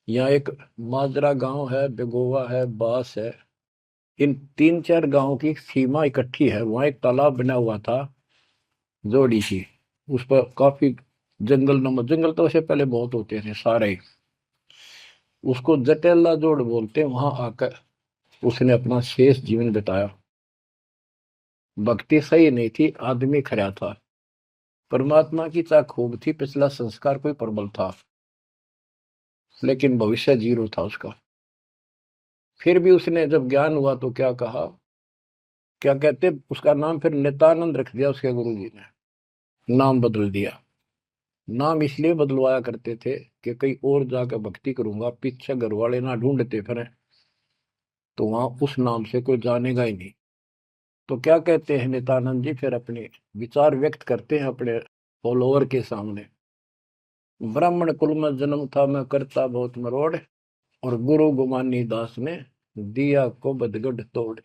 यहाँ एक माजरा गांव है, बेगोवा है, बास है, इन 3-4 गांवों की सीमा इकट्ठी है। वहां एक तालाब बना हुआ था, जोड़ी सी, उस पर काफी जंगल नमक, जंगल तो वैसे पहले बहुत होते थे सारे ही। उसको जटेला जोड़ बोलते हैं। वहां आकर उसने अपना शेष जीवन बिताया। भक्ति सही नहीं थी, आदमी खरा था, परमात्मा की चाह खूब थी, पिछला संस्कार कोई प्रबल था, लेकिन भविष्य जीरो था उसका। फिर भी उसने जब ज्ञान हुआ तो क्या कहा, क्या कहते, उसका नाम फिर नित्यानंद रख दिया उसके गुरु जी ने, नाम बदल दिया। नाम इसलिए बदलवाया करते थे कि कहीं और जाकर भक्ति करूंगा, पीछे घर वाले ना ढूंढते फिर, तो वहां उस नाम से कोई जानेगा ही नहीं। तो क्या कहते हैं नित्यानंद जी, फिर अपने विचार व्यक्त करते हैं अपने फॉलोअर के सामने। ब्राह्मण कुल में जन्म था, मैं करता बहुत मरोड़, और गुरु गुमानी दास ने दिया को बदगढ़ तोड़।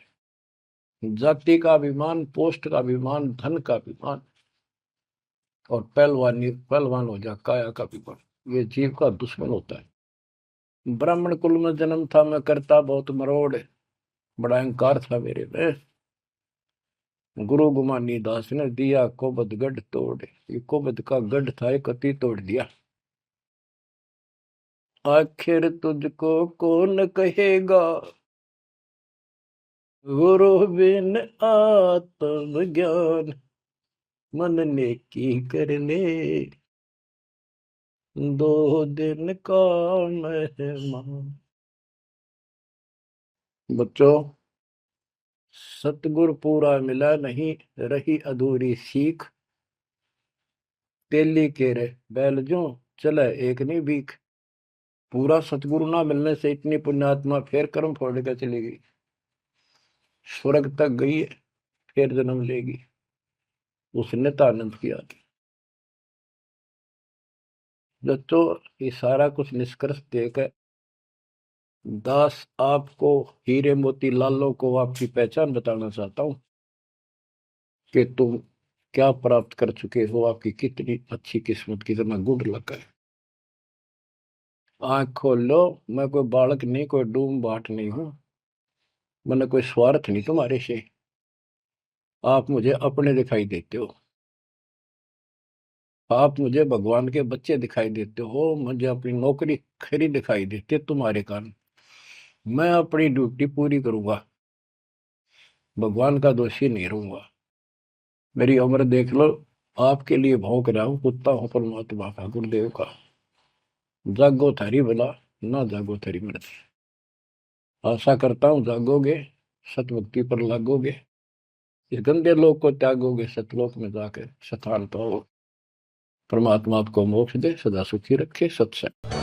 जाति का अभिमान, पोस्ट का अभिमान, धन का अभिमान, और पहलवानी पहलवान हो जा काया का अभिमान, ये जीव का दुश्मन होता है। ब्राह्मण कुल में जन्म था, मैं करता बहुत मरोड़, बड़ा अहंकार था मेरे में, गुरु गुमानी दास ने दिया कोबद गढ़ तोड़। ये कोबद का गढ़ था, एक अति तोड़ दिया। आखिर तुझको कौन कहेगा, गुरु बिन आत्म ज्ञान, मन ने की करने 2 दिन का मेहमान। बच्चों सतगुरु पूरा मिला नहीं, रही अधूरी सीख, तेली के रे बैल जो चले एक नहीं भीख। पूरा सतगुरु ना मिलने से इतनी पुण्यात्मा फिर कर्म फोड़ कर चली गई, स्वर्ग तक गई, फिर जन्म लेगी। उसने तो आनंद किया। बच्चों ये सारा कुछ निष्कर्ष देकर दास आपको, हीरे मोती लालों को आपकी पहचान बताना चाहता हूं कि तुम क्या प्राप्त कर चुके हो, आपकी कितनी अच्छी किस्मत, कितना गुड लक है। आंख खोल लो, मैं कोई बालक नहीं, कोई डूम बाट नहीं हूं, मैंने कोई स्वार्थ नहीं तुम्हारे से। आप मुझे अपने दिखाई देते हो, आप मुझे भगवान के बच्चे दिखाई देते हो, मुझे अपनी नौकरी खरी दिखाई देती है तुम्हारे कारण। मैं अपनी ड्यूटी पूरी करूंगा, भगवान का दोषी नहीं रहूंगा। मेरी उम्र देख लो, आपके लिए भौंक रहा हूं, कुत्ता हूं परमात्मा का, गुरुदेव का। जागो थारी भला, ना जागो थारी मर्जी। आशा करता हूं जागोगे, सतभक्ति पर लागोगे, इस गंदे लोक को त्यागोगे, सतलोक में जाकर स्थान पाओ। परमात्मा आपको मोक्ष दे, सदा सुखी रखे। सत्संग।